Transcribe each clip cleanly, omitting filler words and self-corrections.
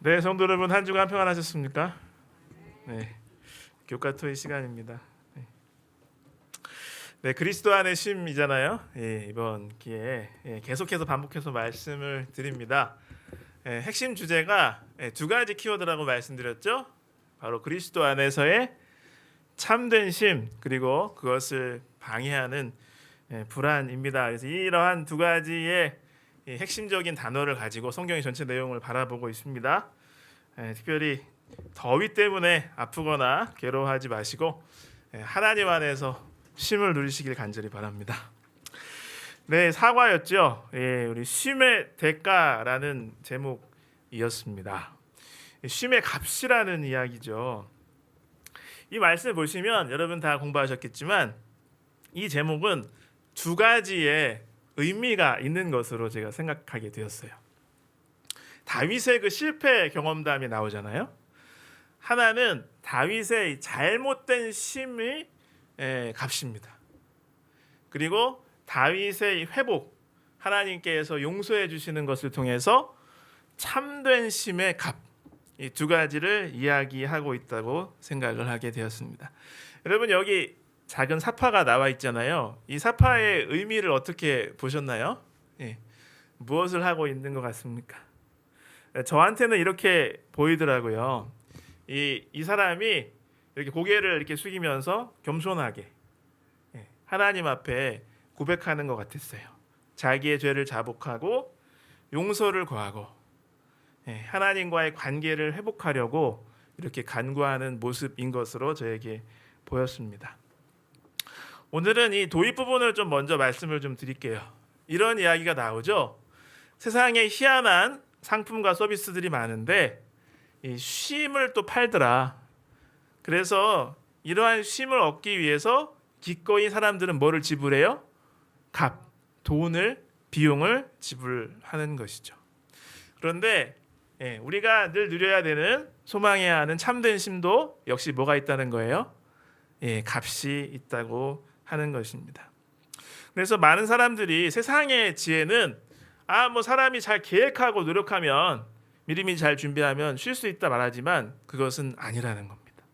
네, 성도 여러분 한 주간 평안하셨습니까? 네, 교과토의 시간입니다. 네, 그리스도 안의 쉼이잖아요. 이번 기회에 계속해서 반복해서 말씀을 드립니다. 핵심 주제가 두 가지 키워드라고 말씀드렸죠. 바로 그리스도 안에서의 참된 쉼 그리고 그것을 방해하는 불안입니다. 그래서 이러한 두 가지의 핵심적인 단어를 가지고 성경의 전체 내용을 바라보고 있습니다. 특별히 더위 때문에 아프거나 괴로워하지 마시고 하나님 안에서 쉼을 누리시길 간절히 바랍니다. 네, 사과였죠. 우리 쉼의 대가라는 제목이었습니다. 쉼의 값이라는 이야기죠. 이 말씀 보시면 여러분 다 공부하셨겠지만 이 제목은 두 가지의 의미가 있는 것으로 제가 생각하게 되었어요. 다윗의 그 실패 경험담이 나오잖아요. 하나는 다윗의 잘못된 쉼의 값입니다. 그리고 다윗의 회복, 하나님께서 용서해 주시는 것을 통해서 참된 쉼의 값, 이 두 가지를 이야기하고 있다고 생각을 하게 되었습니다. 여러분 여기 작은 사파가 나와 있잖아요. 이 사파의 의미를 어떻게 보셨나요? 무엇을 하고 있는 것 같습니까? 저한테는 이렇게 보이더라고요. 이 사람이 이렇게 고개를 이렇게 숙이면서 겸손하게 하나님 앞에 고백하는 것 같았어요. 자기의 죄를 자복하고 용서를 구하고 하나님과의 관계를 회복하려고 이렇게 간구하는 모습인 것으로 저에게 보였습니다. 오늘은 이 도입 부분을 좀 먼저 말씀을 좀 드릴게요. 이런 이야기가 나오죠. 세상에 희한한 상품과 서비스들이 많은데 이 쉼을 또 팔더라. 그래서 이러한 쉼을 얻기 위해서 기꺼이 사람들은 뭐를 지불해요? 값, 돈을, 비용을 지불하는 것이죠. 그런데 우리가 늘 누려야 되는, 소망해야 하는 참된 쉼도 역시 뭐가 있다는 거예요? 값이 있다고 하는 것입니다. 그래서 많은 사람들이 세상의 지혜는 뭐 사람이 잘 계획하고 노력하면 미리미리 잘 준비하면 쉴 수 있다 말하지만 그것은 아니라는 겁니다.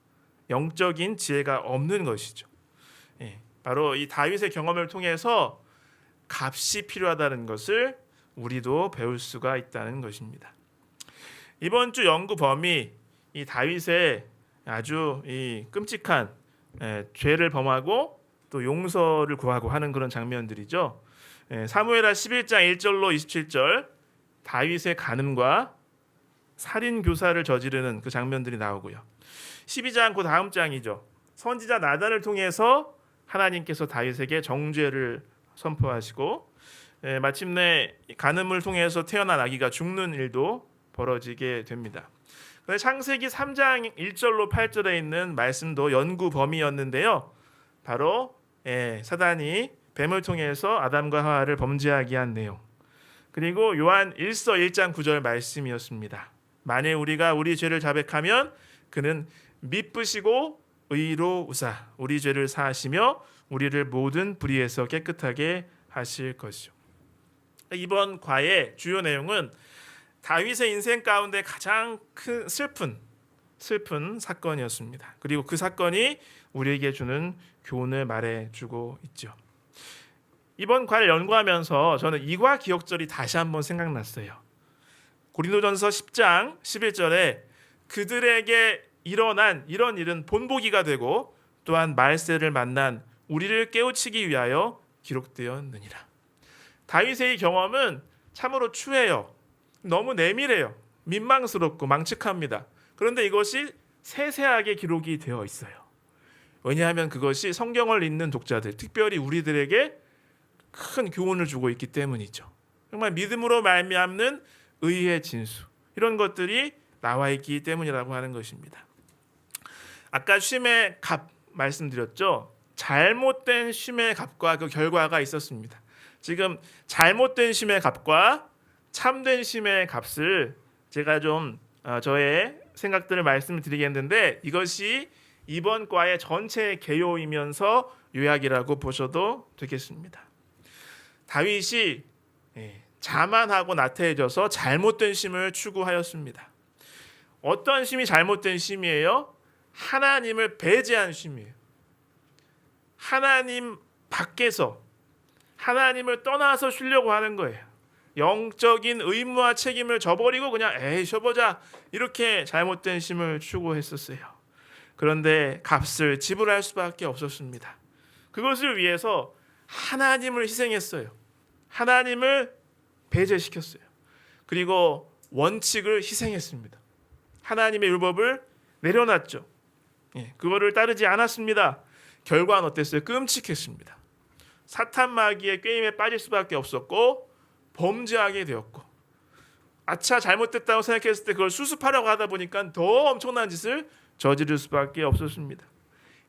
영적인 지혜가 없는 것이죠. 바로 이 다윗의 경험을 통해서 값이 필요하다는 것을 우리도 배울 수가 있다는 것입니다. 이번 주 연구 범위, 이 다윗의 아주 이 끔찍한 죄를 범하고 또 용서를 구하고 하는 그런 장면들이죠. 사무엘하 11장 1절로 27절 다윗의 간음과 살인 교사를 저지르는 그 장면들이 나오고요. 12장 그 다음 장이죠. 선지자 나단을 통해서 하나님께서 다윗에게 정죄를 선포하시고 마침내 간음을 통해서 태어난 아기가 죽는 일도 벌어지게 됩니다. 창세기 3장 1절로 8절에 있는 말씀도 연구 범위였는데요. 바로 사단이 뱀을 통해서 아담과 하와를 범죄하게 한 내용. 그리고 요한 1서 1장 9절 말씀이었습니다. 만일 우리가 우리 죄를 자백하면 그는 미쁘시고 의로우사 우리 죄를 사하시며 우리를 모든 불의에서 깨끗하게 하실 것이죠. 이번 과의 주요 내용은 다윗의 인생 가운데 가장 큰 슬픈 사건이었습니다. 그리고 그 사건이 우리에게 주는 교훈을 말해주고 있죠. 이번 과를 연구하면서 저는 이과 기억절이 다시 한번 생각났어요. 고린도전서 10장 11절에 그들에게 일어난 이런 일은 본보기가 되고 또한 말세를 만난 우리를 깨우치기 위하여 기록되었느니라. 다윗의 이 경험은 참으로 추해요. 너무 내밀해요. 민망스럽고 망측합니다. 그런데 이것이 세세하게 기록이 되어 있어요. 왜냐하면 그것이 성경을 읽는 독자들, 특별히 우리들에게 큰 교훈을 주고 있기 때문이죠. 정말 믿음으로 말미암는 의의 진수, 이런 것들이 나와 있기 때문이라고 하는 것입니다. 아까 쉼의 값 말씀드렸죠. 잘못된 쉼의 값과 그 결과가 있었습니다. 지금 잘못된 쉼의 값과 참된 쉼의 값을 제가 좀 저의 생각들을 말씀드리겠는데 이것이 이번 과의 전체 개요이면서 요약이라고 보셔도 되겠습니다. 다윗이 자만하고 나태해져서 잘못된 쉼을 추구하였습니다. 어떤 쉼이 잘못된 쉼이에요? 하나님을 배제한 쉼이에요. 하나님 밖에서 하나님을 떠나서 쉬려고 하는 거예요. 영적인 의무와 책임을 저버리고 그냥 에이 쉬어보자 이렇게 잘못된 쉼을 추구했었어요. 그런데 값을 지불할 수밖에 없었습니다. 그것을 위해서 하나님을 희생했어요. 하나님을 배제시켰어요. 그리고 원칙을 희생했습니다. 하나님의 율법을 내려놨죠. 그거를 따르지 않았습니다. 결과는 어땠어요? 끔찍했습니다. 사탄 마귀의 게임에 빠질 수밖에 없었고 범죄하게 되었고 아차 잘못됐다고 생각했을 때 그걸 수습하려고 하다 보니까 더 엄청난 짓을 저지를 수밖에 없었습니다.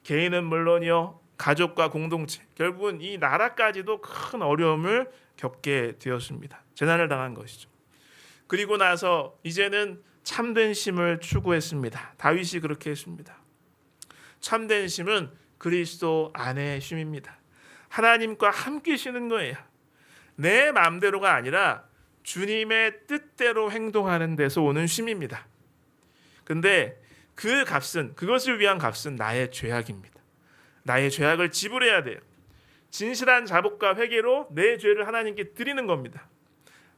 개인은 물론이요 가족과 공동체 결국은 이 나라까지도 큰 어려움을 겪게 되었습니다. 재난을 당한 것이죠. 그리고 나서 이제는 참된 쉼을 추구했습니다. 다윗이 그렇게 했습니다. 참된 쉼은 그리스도 안의 쉼입니다. 하나님과 함께 쉬는 거예요. 내 마음대로가 아니라 주님의 뜻대로 행동하는 데서 오는 쉼입니다. 근데 그 값은 그것을 위한 값은 나의 죄악입니다. 나의 죄악을 지불해야 돼요. 진실한 자복과 회개로 내 죄를 하나님께 드리는 겁니다.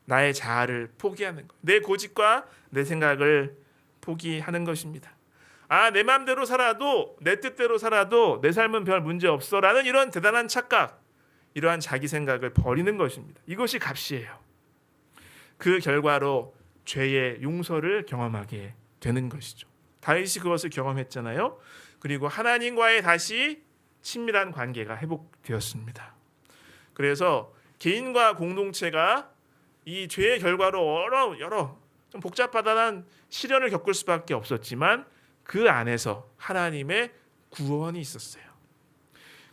나의 자아를 포기하는 것, 내 고집과 내 생각을 포기하는 것입니다. 내 마음대로 살아도 내 뜻대로 살아도 내 삶은 별 문제 없어라는 이런 대단한 착각, 이러한 자기 생각을 버리는 것입니다. 이것이 값이에요. 그 결과로 죄의 용서를 경험하게 되는 것이죠. 다윗이 그것을 경험했잖아요. 그리고 하나님과의 다시 친밀한 관계가 회복되었습니다. 그래서 개인과 공동체가 이 죄의 결과로 여러 좀 복잡하다는 시련을 겪을 수밖에 없었지만 그 안에서 하나님의 구원이 있었어요.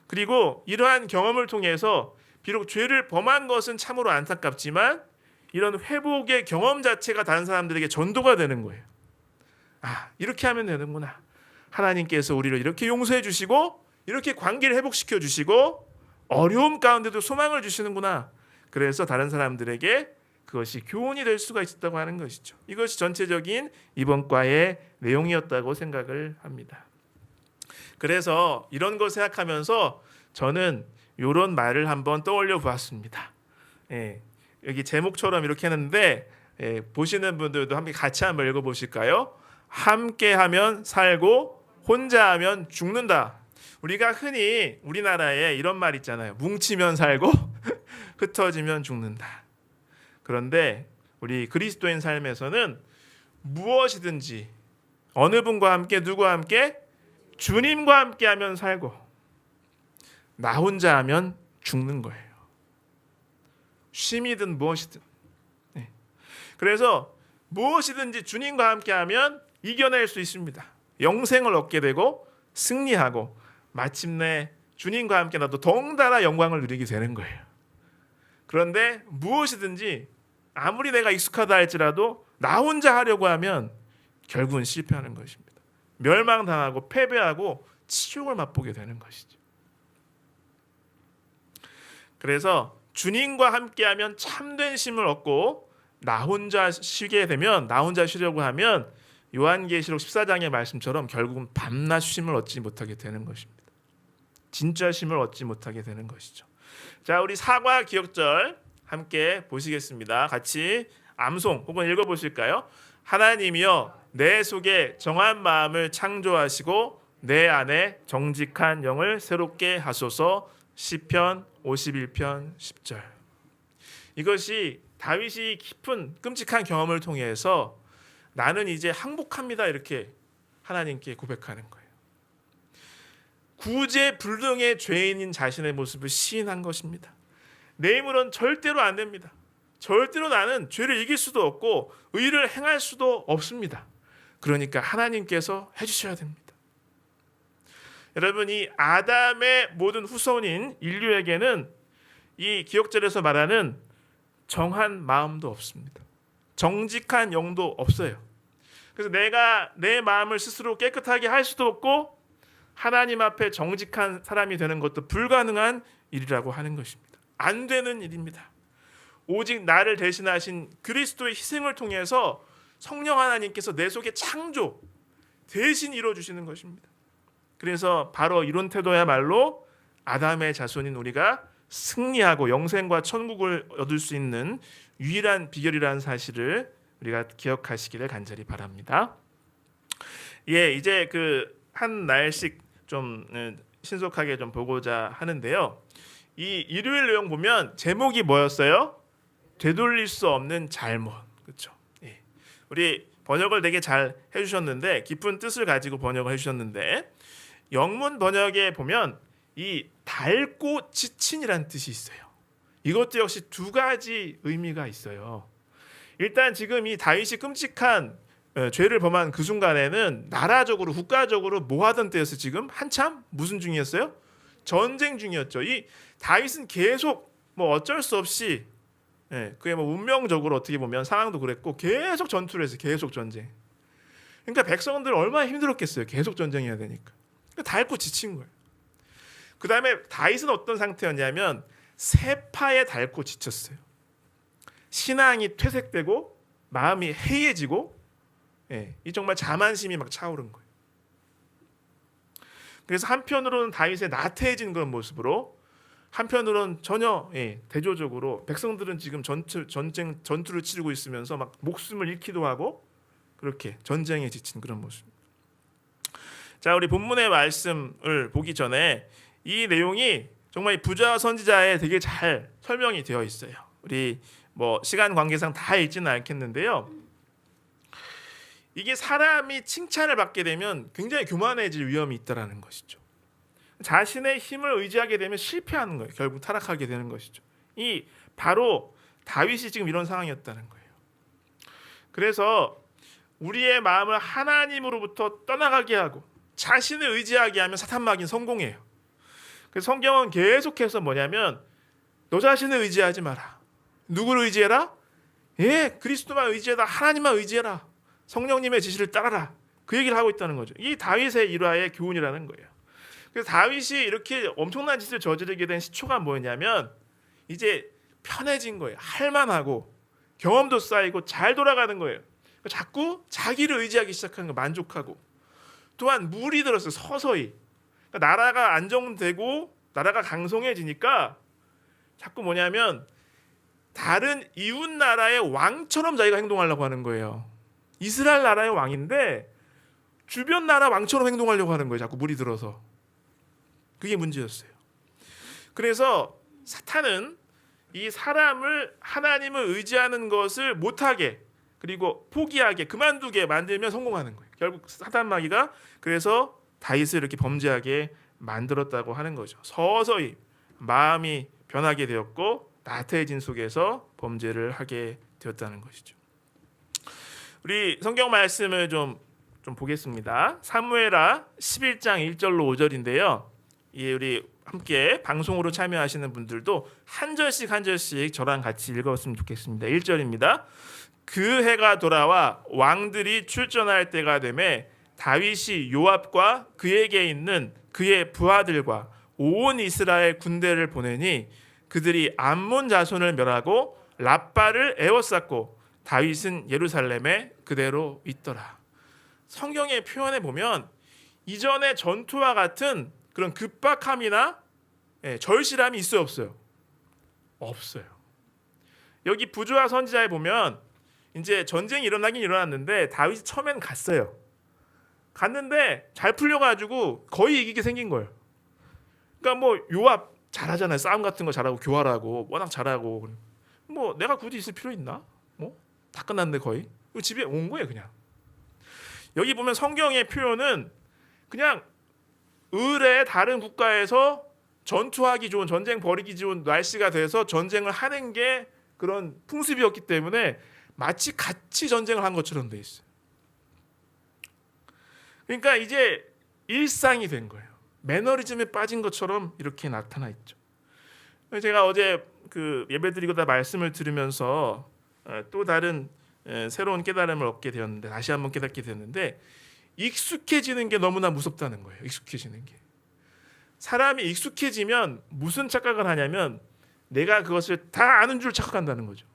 그리고 이러한 경험을 통해서 비록 죄를 범한 것은 참으로 안타깝지만 이런 회복의 경험 자체가 다른 사람들에게 전도가 되는 거예요. 이렇게 하면 되는구나. 하나님께서 우리를 이렇게 용서해 주시고 이렇게 관계를 회복시켜 주시고 어려움 가운데도 소망을 주시는구나. 그래서 다른 사람들에게 그것이 교훈이 될 수가 있었다고 하는 것이죠. 이것이 전체적인 이번 과의 내용이었다고 생각을 합니다. 그래서 이런 걸 생각하면서 저는 이런 말을 한번 떠올려 보았습니다. 여기 제목처럼 이렇게 했는데 보시는 분들도 함께 같이 한번 읽어보실까요? 함께하면 살고 혼자하면 죽는다. 우리가 흔히 우리나라에 이런 말 있잖아요. 뭉치면 살고 흩어지면 죽는다. 그런데 우리 그리스도인 삶에서는 무엇이든지 어느 분과 함께 누구와 함께 주님과 함께 하면 살고 나 혼자 하면 죽는 거예요. 쉼이든 무엇이든. 그래서 무엇이든지 주님과 함께 하면 이겨낼 수 있습니다. 영생을 얻게 되고 승리하고 마침내 주님과 함께 나도 덩달아 영광을 누리게 되는 거예요. 그런데 무엇이든지 아무리 내가 익숙하다 할지라도 나 혼자 하려고 하면 결국은 실패하는 것입니다. 멸망당하고 패배하고 치욕을 맛보게 되는 것이죠. 그래서 주님과 함께하면 참된 쉼을 얻고 나 혼자 쉬게 되면 나 혼자 쉬려고 하면 요한계시록 14장의 말씀처럼 결국은 밤낮 쉼을 얻지 못하게 되는 것입니다. 진짜 쉼을 얻지 못하게 되는 것이죠. 자, 우리 사과 기억절 함께 보시겠습니다. 같이 암송 혹은 읽어보실까요? 하나님이여 내 속에 정한 마음을 창조하시고 내 안에 정직한 영을 새롭게 하소서. 시편 51편 10절. 이것이 다윗이 깊은 끔찍한 경험을 통해서 나는 이제 항복합니다 이렇게 하나님께 고백하는 거예요. 구제불능의 죄인인 자신의 모습을 시인한 것입니다. 내 힘으로는 절대로 안 됩니다. 절대로 나는 죄를 이길 수도 없고 의를 행할 수도 없습니다. 그러니까 하나님께서 해주셔야 됩니다. 여러분, 이 아담의 모든 후손인 인류에게는 이 기억절에서 말하는 정한 마음도 없습니다. 정직한 영도 없어요. 그래서 내가 내 마음을 스스로 깨끗하게 할 수도 없고 하나님 앞에 정직한 사람이 되는 것도 불가능한 일이라고 하는 것입니다. 안 되는 일입니다. 오직 나를 대신하신 그리스도의 희생을 통해서 성령 하나님께서 내 속에 창조 대신 이루어주시는 것입니다. 그래서 바로 이런 태도야말로 아담의 자손인 우리가 승리하고 영생과 천국을 얻을 수 있는 유일한 비결이라는 사실을 우리가 기억하시기를 간절히 바랍니다. 예, 이제 그 한 날씩 좀 신속하게 좀 보고자 하는데요. 이 일요일 내용 보면 제목이 뭐였어요? 되돌릴 수 없는 잘못. 그렇죠? 예. 우리 번역을 되게 잘 해주셨는데 깊은 뜻을 가지고 번역을 해주셨는데 영문 번역에 보면 이 닳고 지친이라는 뜻이 있어요. 이것도 역시 두 가지 의미가 있어요. 일단 지금 이 다윗이 끔찍한 죄를 범한 그 순간에는 나라적으로 국가적으로 뭐 하던 때였어요. 지금 한참 무슨 중이었어요? 전쟁 중이었죠. 이 다윗은 계속 뭐 어쩔 수 없이 그게 뭐 운명적으로 어떻게 보면 상황도 그랬고 계속 전투를 했어요. 계속 전쟁. 그러니까 백성들 얼마나 힘들었겠어요. 계속 전쟁해야 되니까. 그러니까 닳고 지친 거예요. 그 다음에 다윗은 어떤 상태였냐면 세파에 닳고 지쳤어요. 신앙이 퇴색되고 마음이 해이해지고 이 정말 자만심이 막 차오른 거예요. 그래서 한편으로는 다윗의 나태해진 그런 모습으로 한편으로는 전혀 대조적으로 백성들은 지금 전투를 치르고 있으면서 막 목숨을 잃기도 하고 그렇게 전쟁에 지친 그런 모습. 자, 우리 본문의 말씀을 보기 전에 이 내용이 정말 부자 선지자에 되게 잘 설명이 되어 있어요. 우리 뭐 시간 관계상 다 읽지는 않겠는데요. 이게 사람이 칭찬을 받게 되면 굉장히 교만해질 위험이 있다라는 것이죠. 자신의 힘을 의지하게 되면 실패하는 거예요. 결국 타락하게 되는 것이죠. 이 바로 다윗이 지금 이런 상황이었다는 거예요. 그래서 우리의 마음을 하나님으로부터 떠나가게 하고 자신을 의지하게 하면 사탄막인 성공해요. 그래서 성경은 계속해서 뭐냐면 너 자신을 의지하지 마라. 누구를 의지해라? 그리스도만 의지해라. 하나님만 의지해라. 성령님의 지시를 따라라. 그 얘기를 하고 있다는 거죠. 이 다윗의 일화의 교훈이라는 거예요. 그래서 다윗이 이렇게 엄청난 짓을 저지르게 된 시초가 뭐냐면 이제 편해진 거예요. 할만하고 경험도 쌓이고 잘 돌아가는 거예요. 자꾸 자기를 의지하기 시작하는 거 만족하고 또한 물이 들었어요. 서서히. 그러니까 나라가 안정되고 나라가 강성해지니까 자꾸 뭐냐면 다른 이웃 나라의 왕처럼 자기가 행동하려고 하는 거예요. 이스라엘 나라의 왕인데 주변 나라 왕처럼 행동하려고 하는 거예요. 자꾸 물이 들어서. 그게 문제였어요. 그래서 사탄은 이 사람을 하나님을 의지하는 것을 못하게 그리고 포기하게 그만두게 만들면 성공하는 거예요. 결국 사탄 마귀가 그래서 다윗을 이렇게 범죄하게 만들었다고 하는 거죠. 서서히 마음이 변하게 되었고 나태해진 속에서 범죄를 하게 되었다는 것이죠. 우리 성경 말씀을 좀 보겠습니다. 사무엘하 11장 1절로 5절인데요. 우리 함께 방송으로 참여하시는 분들도 한 절씩 저랑 같이 읽었으면 좋겠습니다. 1절입니다. 그 해가 돌아와 왕들이 출전할 때가 되매 다윗이 요압과 그에게 있는 그의 부하들과 온 이스라엘 군대를 보내니 그들이 암몬 자손을 멸하고 랍바를 에워쌌고 다윗은 예루살렘에 그대로 있더라. 성경의 표현에 보면 이전의 전투와 같은 그런 급박함이나 절실함이 있어요, 없어요? 없어요. 여기 부조와 선지자에 보면 이제 전쟁이 일어나긴 일어났는데 다윗이 처음엔 갔어요. 갔는데 잘 풀려가지고 거의 이기게 생긴 거예요. 그러니까 뭐 요압 잘하잖아요. 싸움 같은 거 잘하고 교활하고 워낙 잘하고 뭐 내가 굳이 있을 필요 있나? 뭐 다 끝났는데 거의 집에 온 거예요 그냥. 여기 보면 성경의 표현은 그냥 을의 다른 국가에서 전투하기 좋은 전쟁 벌이기 좋은 날씨가 돼서 전쟁을 하는 게 그런 풍습이었기 때문에 마치 같이 전쟁을 한 것처럼 돼 있어요. 그러니까 이제 일상이 된 거예요. 매너리즘에 빠진 것처럼 이렇게 나타나 있죠. 제가 어제 그 예배드리고다 말씀을 들으면서 또 다른 새로운 깨달음을 얻게 되었는데 다시 한번 깨닫게 되었는데 익숙해지는 게 너무나 무섭다는 거예요. 익숙해지는 게. 사람이 익숙해지면 무슨 착각을 하냐면 내가 그것을 다 아는 줄 착각한다는 거죠.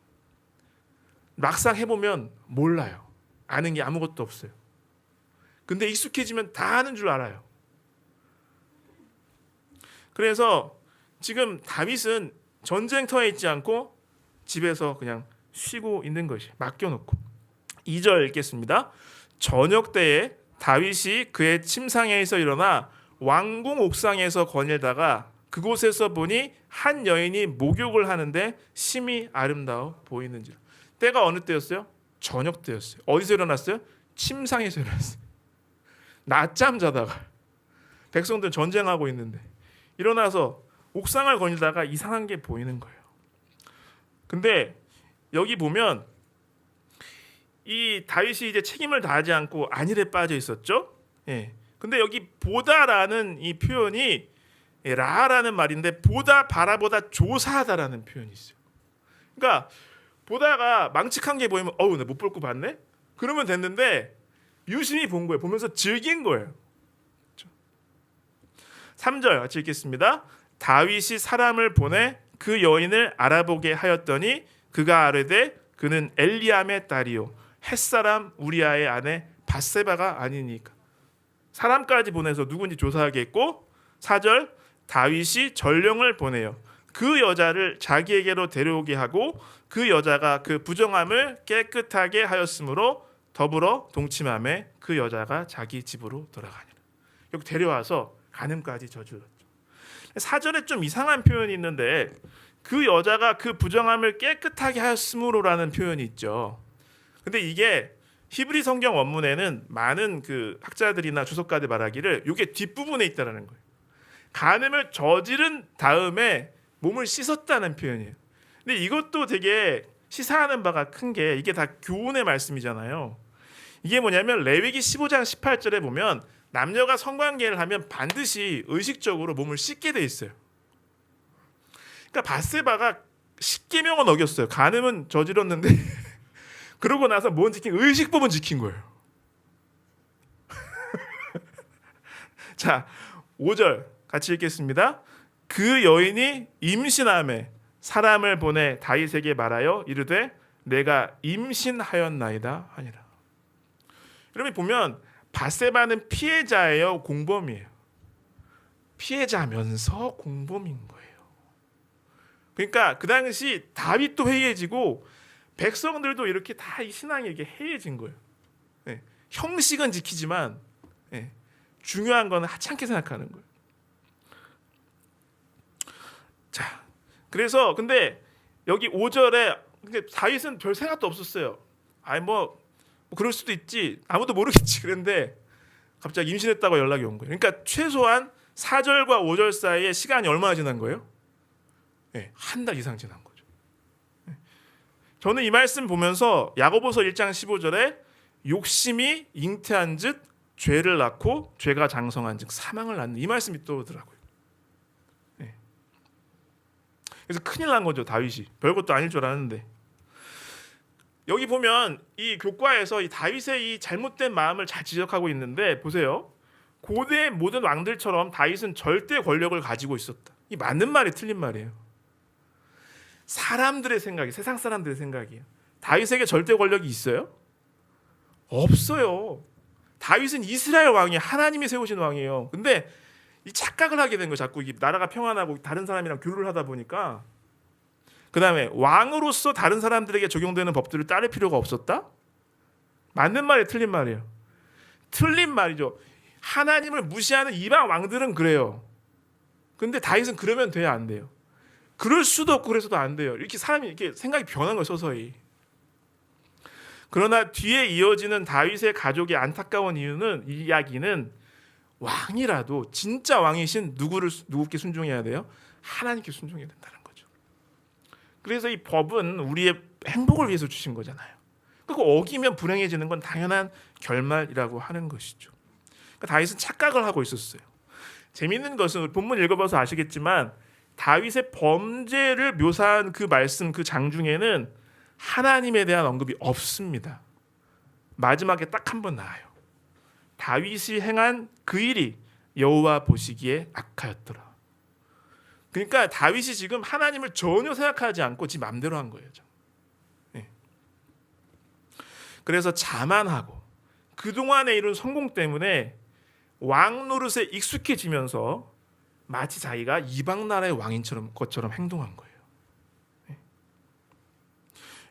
막상 해보면 몰라요. 아는 게 아무것도 없어요. 근데 익숙해지면 다 아는 줄 알아요. 그래서 지금 다윗은 전쟁터에 있지 않고 집에서 그냥 쉬고 있는 것이 맡겨놓고 2절 읽겠습니다. 저녁 때에 다윗이 그의 침상에서 일어나 왕궁 옥상에서 거닐다가 그곳에서 보니 한 여인이 목욕을 하는데 심히 아름다워 보이는지라. 때가 어느 때였어요? 저녁 때였어요. 어디서 일어났어요? 침상에서 일어났어요. 낮잠 자다가 백성들 전쟁하고 있는데 일어나서 옥상을 거닐다가 이상한 게 보이는 거예요. 근데 여기 보면 이 다윗이 이제 책임을 다하지 않고 안일에 빠져 있었죠. 예. 근데 여기 보다라는 이 표현이 라라는 말인데 보다 바라보다 조사하다라는 표현이 있어요. 그러니까 보다가 망측한 게 보이면 어우 나 못 볼 거 봤네. 그러면 됐는데 유심히 본 거예요. 보면서 즐긴 거예요. 3절 같이 읽겠습니다. 다윗이 사람을 보내 그 여인을 알아보게 하였더니 그가 아뢰되 그는 엘리암의 딸이요 햇사람 우리아의 아내 밧세바가 아니니까. 사람까지 보내서 누군지 조사하게 했고 4절 다윗이 전령을 보내요. 그 여자를 자기에게로 데려오게 하고 그 여자가 그 부정함을 깨끗하게 하였으므로 더불어 동침함에 그 여자가 자기 집으로 돌아가니라. 여기 데려와서 간음까지 저질렀죠. 4절에 좀 이상한 표현이 있는데 그 여자가 그 부정함을 깨끗하게 하였으므로라는 표현이 있죠. 근데 이게 히브리 성경 원문에는 많은 그 학자들이나 주석가들 말하기를 이게 뒷부분에 있다라는 거예요. 간음을 저지른 다음에 몸을 씻었다는 표현이에요. 근데 이것도 되게 시사하는 바가 큰 게 이게 다 교훈의 말씀이잖아요. 이게 뭐냐면 레위기 15장 18절에 보면 남녀가 성관계를 하면 반드시 의식적으로 몸을 씻게 돼 있어요. 그러니까 밧세바가 10계명은 어겼어요. 간음은 저질렀는데 그러고 나서 뭔 지킨 의식법은 지킨 거예요. 자, 5절 같이 읽겠습니다. 그 여인이 임신함에 사람을 보내 다윗에게 말하여 이르되 내가 임신하였나이다 하니라. 여러분 보면 밧세바는 피해자예요, 공범이에요? 피해자면서 공범인 거예요. 그러니까 그 당시 다윗도 해이해지고 백성들도 이렇게 다 이 신앙이 이렇게 해이해진 거예요. 네. 형식은 지키지만 네. 중요한 거는 하찮게 생각하는 거예요. 자, 그래서 근데 여기 5절에 다윗은 별 생각도 없었어요. 아니 뭐 그럴 수도 있지. 아무도 모르겠지. 그런데 갑자기 임신했다고 연락이 온 거예요. 그러니까 최소한 4절과 5절 사이에 시간이 얼마나 지난 거예요? 네, 한 달 이상 지난 거죠. 네. 저는 이 말씀 보면서 야고보서 1장 15절에 욕심이 잉태한 즉 죄를 낳고 죄가 장성한 즉 사망을 낳는 이 말씀이 떠오르더라고요. 네. 그래서 큰일 난 거죠. 다윗이 별것도 아닐 줄 알았는데 여기 보면 이 교과에서 이 다윗의 이 잘못된 마음을 잘 지적하고 있는데 보세요. 고대 모든 왕들처럼 다윗은 절대 권력을 가지고 있었다. 이 맞는 말이 틀린 말이에요. 사람들의 생각이 세상 사람들의 생각이에요. 다윗에게 절대 권력이 있어요? 없어요. 다윗은 이스라엘 왕이 하나님이 세우신 왕이에요. 근데 이 착각을 하게 된 거예요. 자꾸 이 나라가 평안하고 다른 사람이랑 교류를 하다 보니까 그 다음에 왕으로서 다른 사람들에게 적용되는 법들을 따를 필요가 없었다? 맞는 말이 틀린 말이에요. 틀린 말이죠. 하나님을 무시하는 이방 왕들은 그래요. 근데 다윗은 그러면 돼야 안 돼요. 그럴 수도 없고 그래서도 안 돼요. 이렇게 사람이 이렇게 생각이 변한 거예요. 서서히. 그러나 뒤에 이어지는 다윗의 가족의 안타까운 이야기는 왕이라도 진짜 왕이신 누구께 순종해야 돼요? 하나님께 순종해야 된다는 거죠. 그래서 이 법은 우리의 행복을 위해서 주신 거잖아요. 그거 어기면 불행해지는 건 당연한 결말이라고 하는 것이죠. 그러니까 다윗은 착각을 하고 있었어요. 재미있는 것은 본문 읽어봐서 아시겠지만 다윗의 범죄를 묘사한 그 말씀 그 장 중에는 하나님에 대한 언급이 없습니다. 마지막에 딱 한 번 나와요. 다윗이 행한 그 일이 여호와 보시기에 악하였더라. 그러니까 다윗이 지금 하나님을 전혀 생각하지 않고 지 맘대로 한 거예요. 네. 그래서 자만하고 그동안에 이룬 성공 때문에 왕 노릇에 익숙해지면서 마치 자기가 이방 나라의 왕인 것처럼 행동한 거예요.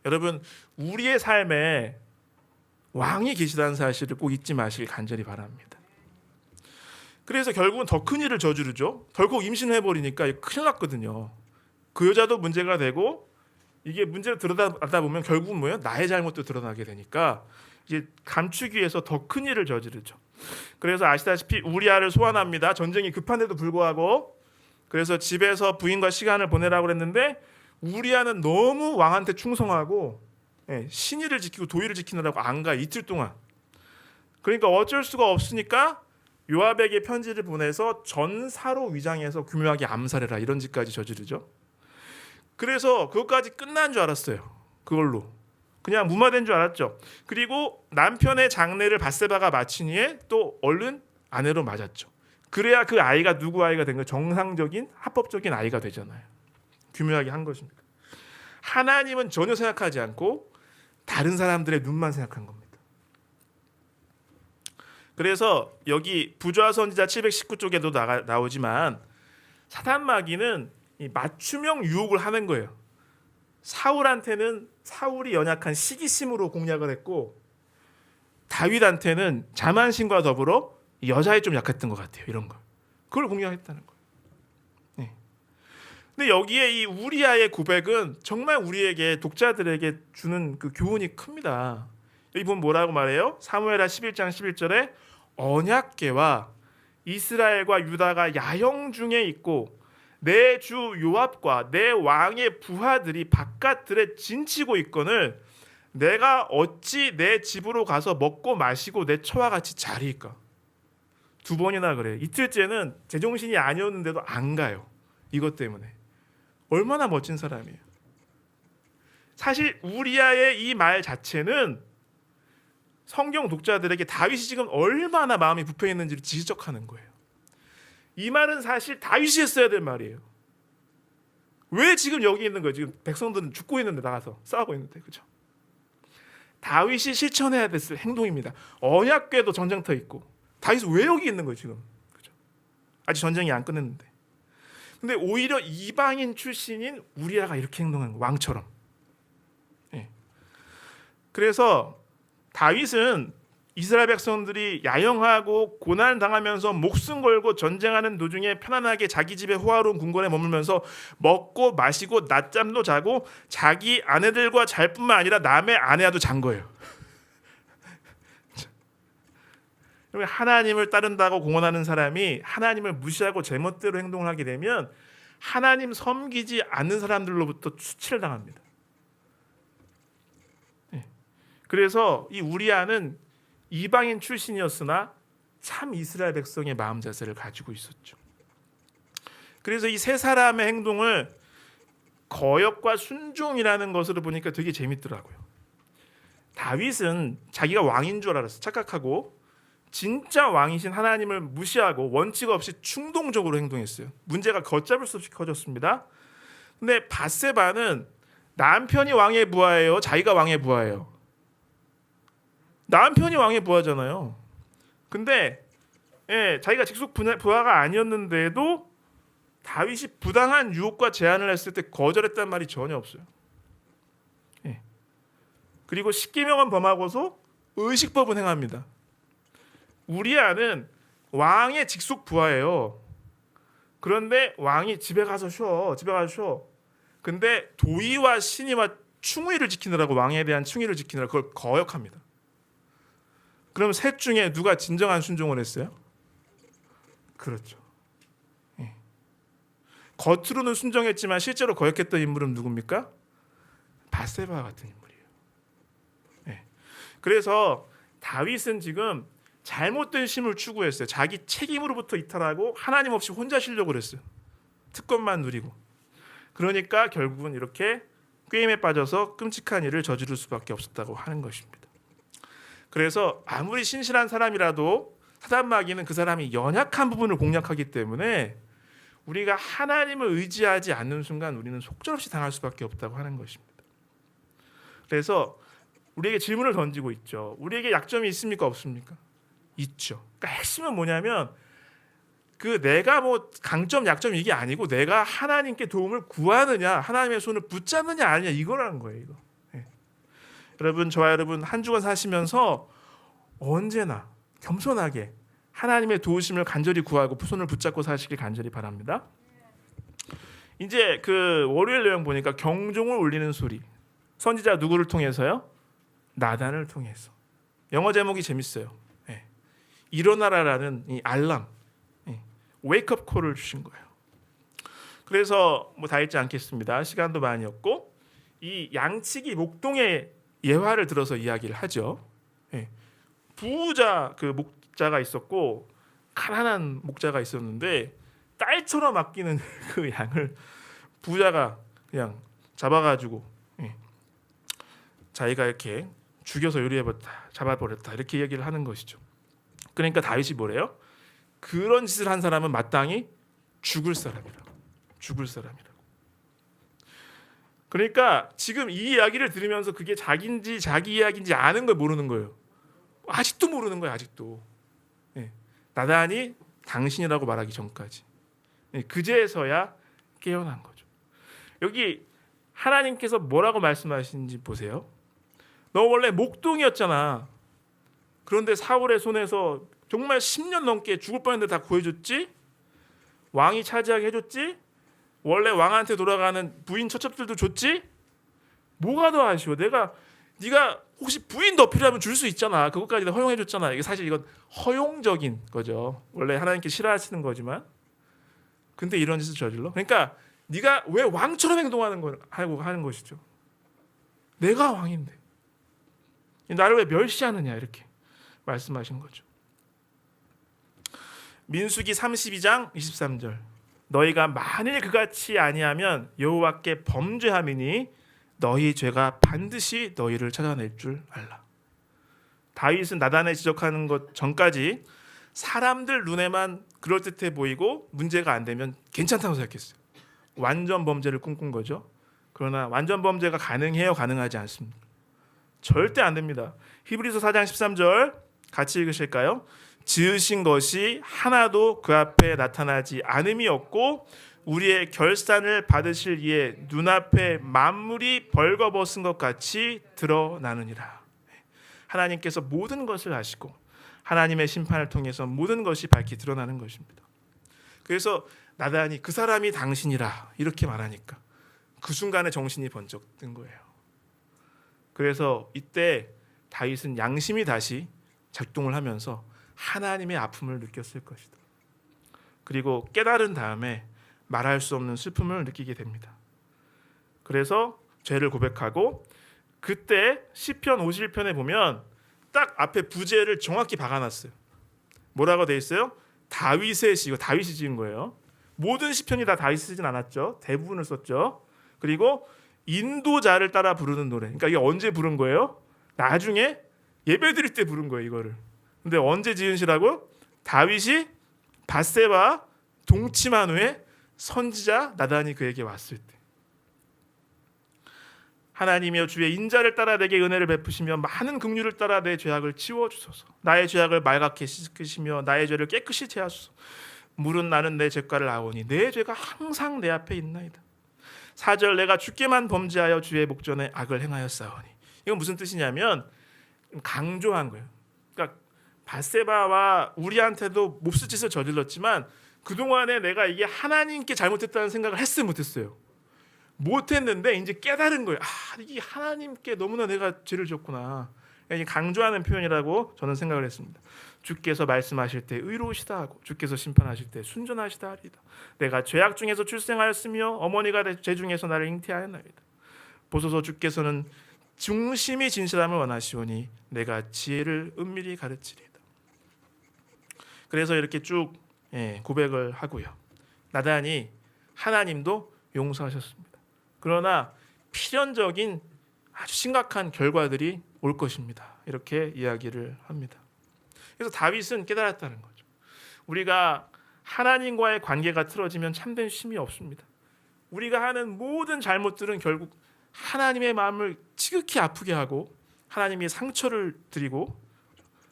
여러분, 우리의 삶에 왕이 계시다는 사실을 꼭 잊지 마시길 간절히 바랍니다. 그래서 결국은 더 큰 일을 저지르죠. 덜컥 임신해버리니까 큰일 났거든요. 그 여자도 문제가 되고, 이게 문제를 드러나다 보면 결국은 뭐예요? 나의 잘못도 드러나게 되니까 이제 감추기 위해서 더 큰 일을 저지르죠. 그래서 아시다시피 우리아를 소환합니다. 전쟁이 급한데도 불구하고. 그래서 집에서 부인과 시간을 보내라고 그랬는데 우리아는 너무 왕한테 충성하고 신의를 지키고 도의를 지키느라고 안 가, 이틀 동안. 그러니까 어쩔 수가 없으니까 요압에게 편지를 보내서 전사로 위장해서 교묘하게 암살해라, 이런 짓까지 저지르죠. 그래서 그것까지 끝난 줄 알았어요. 그걸로 그냥 무마된 줄 알았죠. 그리고 남편의 장례를 밧세바가 마친 후에 또 얼른 아내로 맞았죠. 그래야 그 아이가 누구 아이가 된 거예요? 정상적인 합법적인 아이가 되잖아요. 교묘하게 한 것입니다. 하나님은 전혀 생각하지 않고 다른 사람들의 눈만 생각한 겁니다. 그래서 여기 부좌 선지자 719쪽에도 나오지만 사단 마귀는 이 맞춤형 유혹을 하는 거예요. 사울한테는 사울이 연약한 시기심으로 공략을 했고, 다윗한테는 자만심과 더불어 여자에 좀 약했던 것 같아요. 이런 걸, 그걸 공략했다는 거예요. 네. 근데 여기에 이 우리아의 고백은 정말 우리에게, 독자들에게 주는 그 교훈이 큽니다. 여기 보면 뭐라고 말해요? 사무엘하 11장 11절에 언약궤와 이스라엘과 유다가 야영 중에 있고 내 주 요압과 내 왕의 부하들이 바깥들에 진치고 있거늘 내가 어찌 내 집으로 가서 먹고 마시고 내 처와 같이 자리일까? 두 번이나 그래요. 이틀째는 제정신이 아니었는데도 안 가요. 이것 때문에. 얼마나 멋진 사람이에요. 사실 우리아의 이 말 자체는 성경 독자들에게 다윗이 지금 얼마나 마음이 부패 있는지를 지적하는 거예요. 이 말은 사실 다윗이 했어야 될 말이에요. 왜 지금 여기 있는 거예요? 지금 백성들은 죽고 있는데, 나가서 싸우고 있는데, 그렇죠? 다윗이 실천해야 됐을 행동입니다. 언약궤도 전쟁터 있고, 다윗은 왜 여기 있는 거예요 지금? 그렇죠? 아직 전쟁이 안 끝났는데. 근데 오히려 이방인 출신인 우리아가 이렇게 행동한 거예요, 왕처럼. 예. 그래서 다윗은 이스라엘 백성들이 야영하고 고난 당하면서 목숨 걸고 전쟁하는 도중에 편안하게 자기 집의 호화로운 궁궐에 머물면서 먹고 마시고 낮잠도 자고 자기 아내들과 잘 뿐만 아니라 남의 아내와도 잔 거예요. 하나님을 따른다고 공언하는 사람이 하나님을 무시하고 제멋대로 행동을 하게 되면 하나님 섬기지 않는 사람들로부터 수치를 당합니다. 그래서 이 우리아는 이방인 출신이었으나 참 이스라엘 백성의 마음 자세를 가지고 있었죠. 그래서 이 세 사람의 행동을 거역과 순종이라는 것으로 보니까 되게 재밌더라고요. 다윗은 자기가 왕인 줄 알았어, 착각하고 진짜 왕이신 하나님을 무시하고 원칙 없이 충동적으로 행동했어요. 문제가 걷잡을 수 없이 커졌습니다. 근데 밧세바는 남편이 왕의 부하예요, 자기가 왕의 부하예요? 남편이 왕의 부하잖아요. 근데 자기가 직속 부하가 아니었는데도 다윗이 부당한 유혹과 제안을 했을 때 거절했다는 말이 전혀 없어요. 그리고 십계명은 범하고서 의식법은 행합니다. 우리아는 왕의 직속 부하예요. 그런데 왕이 집에 가서 쉬어. 근데 도의와 신의와 충의를 지키느라고, 왕에 대한 충의를 지키느라고 그걸 거역합니다. 그럼 셋 중에 누가 진정한 순종을 했어요? 그렇죠. 겉으로는 순종했지만 실제로 거역했던 인물은 누굽니까? 밧세바 같은 인물이에요. 그래서 다윗은 지금 잘못된 심을 추구했어요. 자기 책임으로부터 이탈하고 하나님 없이 혼자 쉬려고 그랬어요. 특권만 누리고. 그러니까 결국은 이렇게 꾀임에 빠져서 끔찍한 일을 저지를 수밖에 없었다고 하는 것입니다. 그래서 아무리 신실한 사람이라도 사단 마귀는 그 사람이 연약한 부분을 공략하기 때문에 우리가 하나님을 의지하지 않는 순간 우리는 속절없이 당할 수밖에 없다고 하는 것입니다. 그래서 우리에게 질문을 던지고 있죠. 우리에게 약점이 있습니까, 없습니까? 있죠. 그러니까 핵심은 뭐냐면 그 내가 뭐 강점 약점 이게 아니고 내가 하나님께 도움을 구하느냐 하나님의 손을 붙잡느냐 아니냐 이거라는 거예요. 이거. 예. 여러분 저와 여러분 한 주간 사시면서 언제나 겸손하게 하나님의 도우심을 간절히 구하고 손을 붙잡고 사시길 간절히 바랍니다. 이제 그 월요일 내용 보니까 경종을 울리는 소리. 선지자 누구를 통해서요? 나단을 통해서. 영어 제목이 재밌어요. 예. 일어나라라는 이 알람, 웨이크업 콜을 주신 거예요. 그래서 뭐 다 읽지 않겠습니다. 시간도 많이 없고 이 양치기 목동의 예화를 들어서 이야기를 하죠. 예. 부자 그 목자가 있었고 가난한 목자가 있었는데 딸처럼 아끼는 그 양을 부자가 그냥 잡아가지고 자기가 이렇게 죽여서 요리해버렸다, 잡아버렸다 이렇게 얘기를 하는 것이죠. 그러니까 다윗이 뭐래요? 그런 짓을 한 사람은 마땅히 죽을 사람이라고. 죽을 사람이라고. 그러니까 지금 이 이야기를 들으면서 그게 자기인지 자기 이야기인지 아는 걸 모르는 거예요. 아직도 모르는 거예요. 아직도. 나단이 당신이라고 말하기 전까지. 그제서야 깨어난 거죠. 여기 하나님께서 뭐라고 말씀하시는지 보세요. 너 원래 목동이었잖아. 그런데 사울의 손에서 정말 10년 넘게 죽을 뻔했는데 다 구해줬지. 왕이 차지하게 해줬지. 원래 왕한테 돌아가는 부인 처첩들도 줬지. 뭐가 더 아쉬워? 네가 혹시 부인 더 필요하면 줄 수 있잖아. 그것까지 허용해줬잖아. 이게 사실 이건 허용적인 거죠. 원래 하나님께 싫어하시는 거지만. 근데 이런 짓을 저질러? 그러니까 네가 왜 왕처럼 행동하는 걸 하고 하는 것이죠. 내가 왕인데 나를 왜 멸시하느냐 이렇게 말씀하신 거죠. 민수기 32장 23절 너희가 만일 그같이 아니하면 여호와께 범죄함이니 너희 죄가 반드시 너희를 찾아낼 줄 알라. 다윗은 나단을 지적하는 것 전까지 사람들 눈에만 그럴듯해 보이고 문제가 안 되면 괜찮다고 생각했어요. 완전 범죄를 꿈꾼 거죠. 그러나 완전 범죄가 가능해요? 가능하지 않습니다. 절대 안 됩니다. 히브리서 4장 13절 같이 읽으실까요? 지으신 것이 하나도 그 앞에 나타나지 않음이 없고 우리의 결산을 받으실 이에 눈앞에 만물이 벌거벗은 것 같이 드러나느니라. 하나님께서 모든 것을 아시고 하나님의 심판을 통해서 모든 것이 밝히 드러나는 것입니다. 그래서 나단이 그 사람이 당신이라 이렇게 말하니까 그 순간에 정신이 번쩍 든 거예요. 그래서 이때 다윗은 양심이 다시 작동을 하면서 하나님의 아픔을 느꼈을 것이다. 그리고 깨달은 다음에 말할 수 없는 슬픔을 느끼게 됩니다. 그래서 죄를 고백하고 그때 시편 51편에 보면 딱 앞에 부제를 정확히 박아놨어요. 뭐라고 돼 있어요? 다윗의 시, 이거 다윗이 지은 거예요. 모든 시편이 다 다윗이 쓰진 않았죠. 대부분을 썼죠. 그리고 인도자를 따라 부르는 노래. 그러니까 이게 언제 부른 거예요? 나중에 예배드릴 때 부른 거예요, 이거를. 근데 언제 지은 시라고? 다윗이 밧세바 동침한 후에 선지자 나단이 그에게 왔을 때. 하나님이여 주의 인자를 따라 내게 은혜를 베푸시며 많은 긍휼을 따라 내 죄악을 치워주소서. 나의 죄악을 말갛게 씻으시며 나의 죄를 깨끗이 제하소서. 물은 나는 내 죄가를 아오니 내 죄가 항상 내 앞에 있나이다. 4절 내가 주께만 범죄하여 주의 목전에 악을 행하였사오니. 이건 무슨 뜻이냐면 강조한 거예요. 그러니까 밧세바와 우리한테도 몹쓸 짓을 저질렀지만 그동안에 내가 이게 하나님께 잘못했다는 생각을 했어요, 못했어요? 못했는데 이제 깨달은 거예요. 이게 하나님께 너무나 내가 죄를 졌구나. 강조하는 표현이라고 저는 생각을 했습니다. 주께서 말씀하실 때 의로우시다 하고 주께서 심판하실 때 순전하시다 하리다. 내가 죄악 중에서 출생하였으며 어머니가 죄 중에서 나를 잉태하였나이다. 보소서 주께서는 중심이 진실함을 원하시오니 내가 지혜를 은밀히 가르치리이다. 그래서 이렇게 쭉 고백을 하고요. 나단이 하나님도 용서하셨습니다. 그러나 필연적인 아주 심각한 결과들이 올 것입니다. 이렇게 이야기를 합니다. 그래서 다윗은 깨달았다는 거죠. 우리가 하나님과의 관계가 틀어지면 참된 쉼이 없습니다. 우리가 하는 모든 잘못들은 결국 하나님의 마음을 지극히 아프게 하고 하나님이 상처를 드리고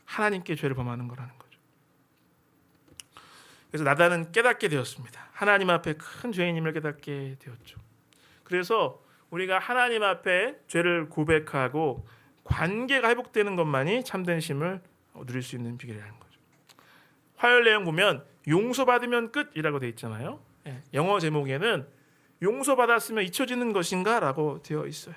하나님께 죄를 범하는 거라는 거죠. 그래서 나단은 깨닫게 되었습니다. 하나님 앞에 큰 죄인임을 깨닫게 되었죠. 그래서 우리가 하나님 앞에 죄를 고백하고 관계가 회복되는 것만이 참된 쉼을 누릴 수 있는 비결이라는 거죠. 화요일 내용 보면 용서받으면 끝이라고 되어 있잖아요. 영어 제목에는 용서받았으면 잊혀지는 것인가? 라고 되어 있어요.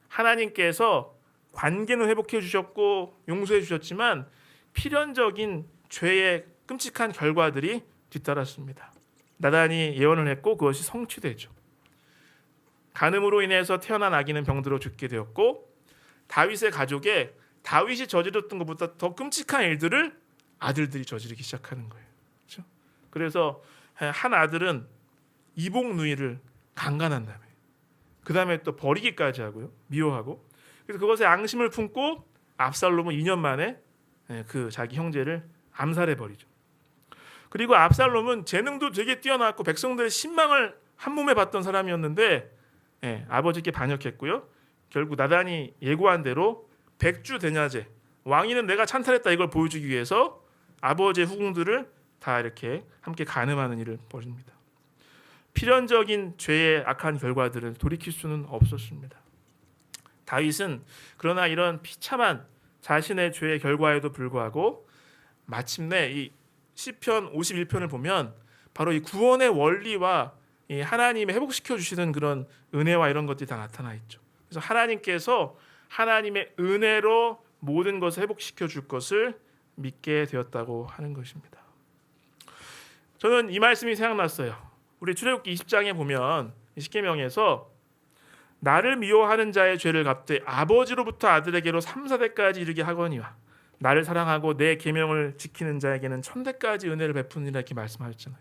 하나님께서 관계는 회복해 주셨고 용서해 주셨지만 필연적인 죄의 끔찍한 결과들이 뒤따랐습니다. 나단이 예언을 했고 그것이 성취되죠. 간음으로 인해서 태어난 아기는 병들어 죽게 되었고 다윗의 가족에 다윗이 저질렀던 것보다 더 끔찍한 일들을 아들들이 저지르기 시작하는 거예요. 그렇죠? 그래서 한 아들은 이복 누이를 강간한 다음에 그 다음에 또 버리기까지 하고요. 미워하고 그래서 그것에 앙심을 품고 압살롬은 2년 만에 그 자기 형제를 암살해 버리죠. 그리고 압살롬은 재능도 되게 뛰어났고 백성들의 신망을 한 몸에 받던 사람이었는데 아버지께 반역했고요. 결국 나단이 예고한 대로 백주 대낮에 왕위는 내가 찬탈했다 이걸 보여주기 위해서 아버지의 후궁들을 다 이렇게 함께 간음하는 일을 벌입니다. 필연적인 죄의 악한 결과들을 돌이킬 수는 없었습니다. 다윗은 그러나 이런 비참한 자신의 죄의 결과에도 불구하고 마침내 이 시편 51편을 보면 바로 이 구원의 원리와 이 하나님의 회복시켜 주시는 그런 은혜와 이런 것들이 다 나타나 있죠. 그래서 하나님께서 하나님의 은혜로 모든 것을 회복시켜 줄 것을 믿게 되었다고 하는 것입니다. 저는 이 말씀이 생각났어요. 우리 출애굽기 20장에 보면 십계명에서 나를 미워하는 자의 죄를 갚되 아버지로부터 아들에게로 3, 4대까지 이르게 하거니와 나를 사랑하고 내 계명을 지키는 자에게는 1000대까지 은혜를 베푸느니라 이렇게 말씀하셨잖아요.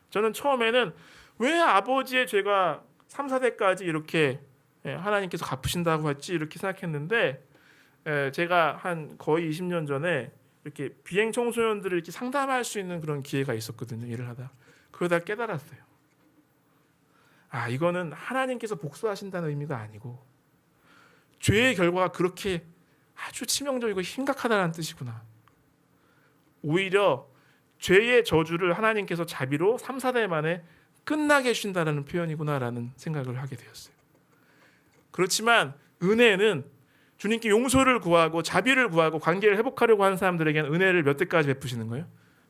저는 처음에는 왜 아버지의 죄가 3, 4대까지 이렇게 하나님께서 갚으신다고 했지 이렇게 생각했는데 제가 한 거의 20년 전에 이렇게 비행 청소년들을 이렇게 상담할 수 있는 그런 기회가 있었거든요. 일을 하다 그러다 깨달았어요. 아, 이거는 하나님께서 복수하신다는 의미가 아니고 죄의 결과가 그렇게 아주 치명적이고 심각하다는 뜻이구나. 오히려 죄의 저주를 하나님께서 자비로 3, 4대 만에 끝나게 해주신다는 표현이구나라는 생각을 하게 되었어요. 그렇지만 은혜는 주님께 용서를 구하고 자비를 구하고 관계를 회복하려고 하는 사람들에게는 은혜를 몇 대까지 베푸시는 거예요?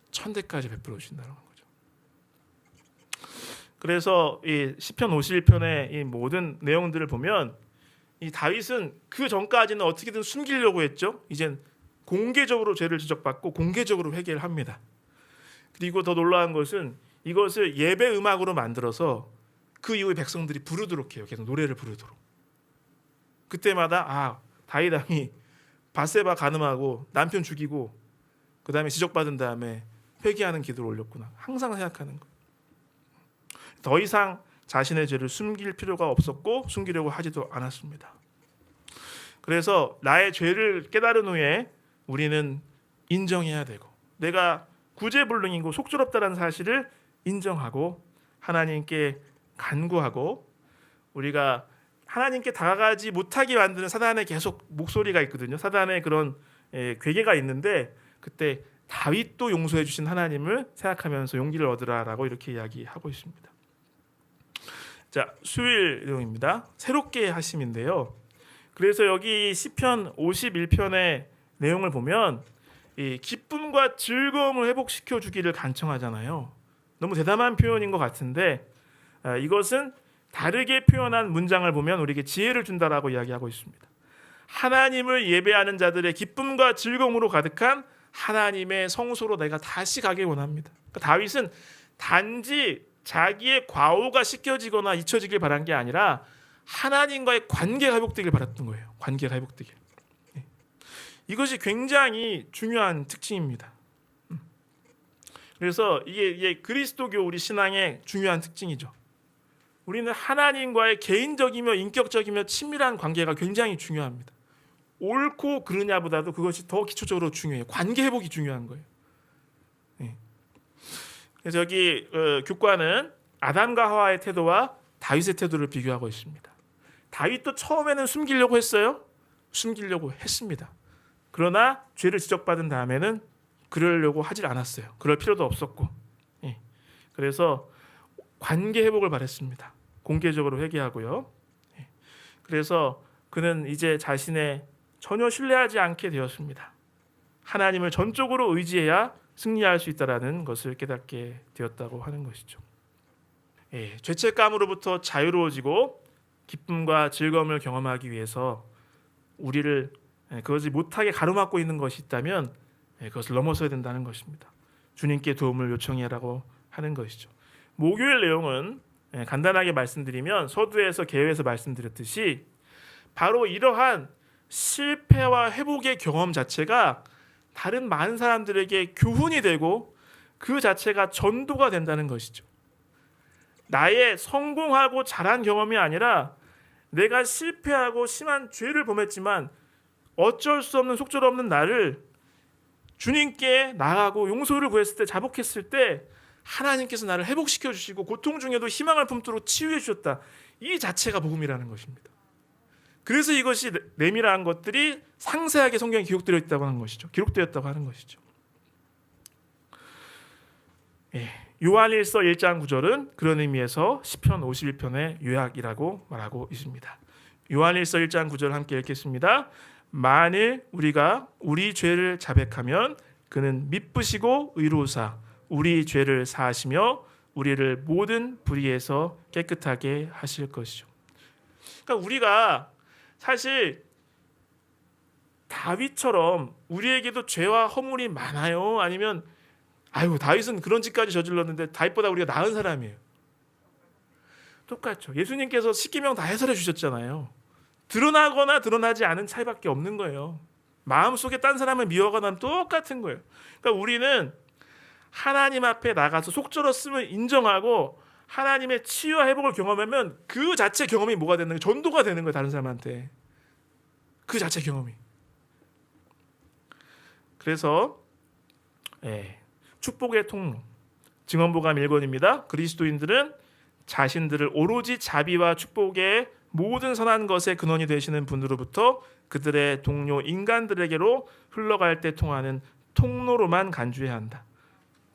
1000대까지 베풀어 주신다는 거죠. 그래서 이 시편 51편의 이 모든 내용들을 보면 이 다윗은 그 전까지는 어떻게든 숨기려고 했죠. 이젠 공개적으로 죄를 지적받고 공개적으로 회개를 합니다. 그리고 더 놀라운 것은 이것을 예배 음악으로 만들어서 그 이후에 백성들이 부르도록 해요. 계속 노래를 부르도록. 그때마다 다윗 왕이 밧세바 간음하고 남편 죽이고 그 다음에 지적받은 다음에 회개하는 기도를 올렸구나. 항상 생각하는 거. 더 이상 자신의 죄를 숨길 필요가 없었고 숨기려고 하지도 않았습니다. 그래서 나의 죄를 깨달은 후에 우리는 인정해야 되고 내가 구제불능이고 속죄롭다는 사실을 인정하고 하나님께 간구하고 우리가 하나님께 다가가지 못하게 만드는 사단의 계속 목소리가 있거든요. 사단의 그런 괴계가 있는데 그때 다윗도 용서해 주신 하나님을 생각하면서 용기를 얻으라라고 이렇게 이야기하고 있습니다. 자, 수요일 내용입니다. 새롭게 하심인데요. 그래서 여기 시편 51편의 내용을 보면 이 기쁨과 즐거움을 회복시켜 주기를 간청하잖아요. 너무 대담한 표현인 것 같은데 이것은 다르게 표현한 문장을 보면 우리에게 지혜를 준다라고 이야기하고 있습니다. 하나님을 예배하는 자들의 기쁨과 즐거움으로 가득한 하나님의 성소로 내가 다시 가길 원합니다. 그러니까 다윗은 단지 자기의 과오가 씻겨지거나 잊혀지길 바란 게 아니라 하나님과의 관계가 회복되길 바랐던 거예요. 관계가 회복되길. 이것이 굉장히 중요한 특징입니다. 그래서 이게 그리스도교 우리 신앙의 중요한 특징이죠. 우리는 하나님과의 개인적이며 인격적이며 친밀한 관계가 굉장히 중요합니다. 옳고 그르냐보다도 그것이 더 기초적으로 중요해요. 관계 회복이 중요한 거예요. 그래서 여기 교과는 아담과 하와의 태도와 다윗의 태도를 비교하고 있습니다. 다윗도 처음에는 숨기려고 했어요. 숨기려고 했습니다. 그러나 죄를 지적받은 다음에는 그러려고 하질 않았어요. 그럴 필요도 없었고, 예. 그래서 관계 회복을 바랬습니다. 공개적으로 회개하고요. 예. 그래서 그는 이제 자신의 전혀 신뢰하지 않게 되었습니다. 하나님을 전적으로 의지해야 승리할 수 있다라는 것을 깨닫게 되었다고 하는 것이죠. 예. 죄책감으로부터 자유로워지고 기쁨과 즐거움을 경험하기 위해서 우리를 그것을 못하게 가로막고 있는 것이 있다면 그것을 넘어서야 된다는 것입니다. 주님께 도움을 요청해라고 하는 것이죠. 목요일 내용은 간단하게 말씀드리면 서두에서 개요에서 말씀드렸듯이 바로 이러한 실패와 회복의 경험 자체가 다른 많은 사람들에게 교훈이 되고 그 자체가 전도가 된다는 것이죠. 나의 성공하고 잘한 경험이 아니라 내가 실패하고 심한 죄를 범했지만 어쩔 수 없는 속절없는 나를 주님께 나가고 용서를 구했을 때, 자복했을 때 하나님께서 나를 회복시켜 주시고 고통 중에도 희망을 품도록 치유해 주셨다. 이 자체가 복음이라는 것입니다. 그래서 이것이 내밀한 것들이 상세하게 성경에 기록되어 있다고 하는 것이죠. 기록되었다고 하는 것이죠. 예, 요한일서 1장 9절은 그런 의미에서 시편 51편의 요약이라고 말하고 있습니다. 요한일서 1장 9절 함께 읽겠습니다. 만일 우리가 우리 죄를 자백하면 그는 미쁘시고 의로우사 우리 죄를 사하시며 우리를 모든 불의에서 깨끗하게 하실 것이죠. 그러니까 우리가 사실 다윗처럼 우리에게도 죄와 허물이 많아요? 아니면 아유 다윗은 그런 짓까지 저질렀는데 다윗보다 우리가 나은 사람이에요. 똑같죠. 예수님께서 십계명 다 해설해 주셨잖아요. 드러나거나 드러나지 않은 차이밖에 없는 거예요. 마음속에 딴 사람을 미워하거나 하면 똑같은 거예요. 그러니까 우리는 하나님 앞에 나가서 속절었음을 인정하고 하나님의 치유와 회복을 경험하면 그 자체 경험이 뭐가 되는 거예요? 전도가 되는 거예요. 다른 사람한테. 그 자체 경험이. 그래서 축복의 통로 증언보감 1권입니다. 그리스도인들은 자신들을 오로지 자비와 축복의 모든 선한 것의 근원이 되시는 분으로부터 그들의 동료 인간들에게로 흘러갈 때 통하는 통로로만 간주해야 한다.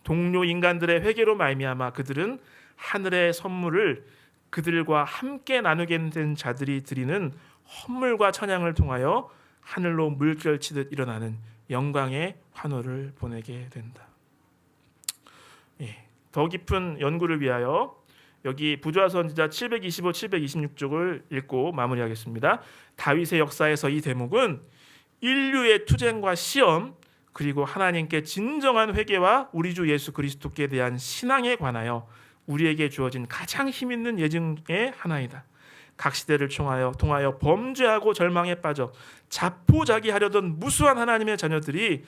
동료 인간들의 회개로 말미암아 그들은 하늘의 선물을 그들과 함께 나누게 된 자들이 드리는 헌물과 찬양을 통하여 하늘로 물결치듯 일어나는 영광의 환호를 보내게 된다. 더 깊은 연구를 위하여 여기 부조화 선지자 725, 726쪽을 읽고 마무리하겠습니다. 다윗의 역사에서 이 대목은 인류의 투쟁과 시험 그리고 하나님께 진정한 회개와 우리 주 예수 그리스도께 대한 신앙에 관하여 우리에게 주어진 가장 힘있는 예증의 하나이다. 각 시대를 통하여 범죄하고 절망에 빠져 자포자기하려던 무수한 하나님의 자녀들이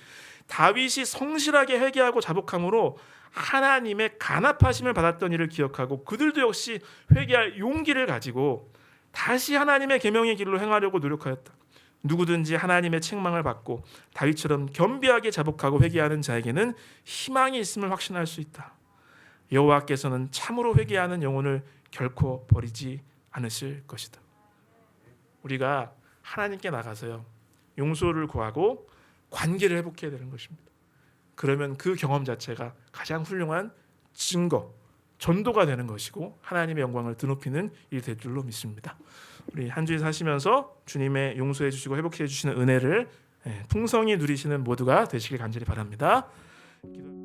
다윗이 성실하게 회개하고 자복함으로 하나님의 간합하심을 받았던 일을 기억하고 그들도 역시 회개할 용기를 가지고 다시 하나님의 계명의 길로 행하려고 노력하였다. 누구든지 하나님의 책망을 받고 다윗처럼 겸비하게 자복하고 회개하는 자에게는 희망이 있음을 확신할 수 있다. 여호와께서는 참으로 회개하는 영혼을 결코 버리지 않으실 것이다. 우리가 하나님께 나가서요 용서를 구하고 관계를 회복해야 되는 것입니다. 그러면 그 경험 자체가 가장 훌륭한 증거, 전도가 되는 것이고 하나님의 영광을 드높이는 일이 될 줄로 믿습니다. 우리 한 주일 사시면서 주님의 용서해 주시고 회복해 주시는 은혜를 풍성히 누리시는 모두가 되시길 간절히 바랍니다. 기도...